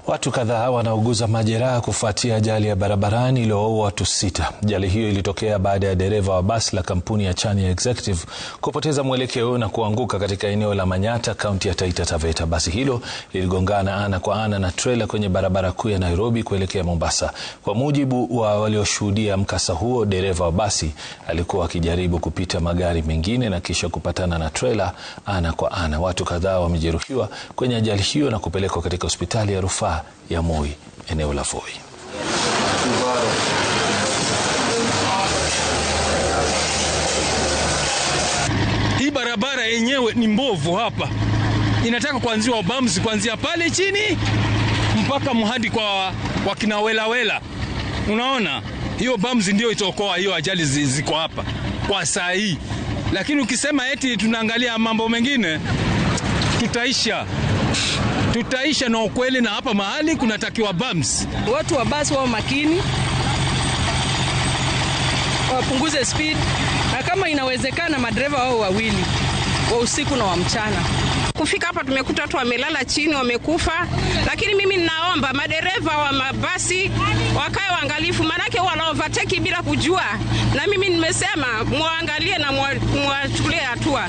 Watu kadhaa wanauguza majeraha kufuatia ajali ya barabarani iliyoua watu 6. Ajali hiyo ilitokea baada ya dereva wa basi la kampuni ya Chania Executive kupoteza mwelekeo na kuanguka katika eneo la Manyata, kaunti ya Taita Taveta. Basi hilo liligongana ana kwa ana na trela kwenye barabara kuu ya Nairobi kuelekea Mombasa. Kwa mujibu wa walioshuhudia mkasa huo, dereva wa basi alikuwa akijaribu kupita magari mengine na kisha kupatana na trela ana kwa ana. Watu kadhaa wamejeruhiwa kwenye ajali hiyo na kupelekwa katika hospitali ya rufaa ya Moi eneo la Voi. Hii barabara yenyewe ni mbovu hapa. Inataka kuanzia bumps kuanzia pale chini mpaka mhadi kwa kina Wela. Unaona? Hiyo bumps ndio itaokoa hiyo ajali ziko hapa kwa saa hii. Lakini ukisema eti tunaangalia mambo mengine, tutaisha na ukweli, na hapa mahali kunatakiwa bumps. Watu wa basi wao makini, wapunguze speed, na kama inawezekana madereva wao wawili wa usiku na wa mchana. Kufika hapa tumekuta watu wamelala chini wamekufa, lakini mimi ninaomba madereva wa mabasi wakae waangalifu, manake wana overtake bila kujua, na mimi nimesema muangalie na muachukulie hatua.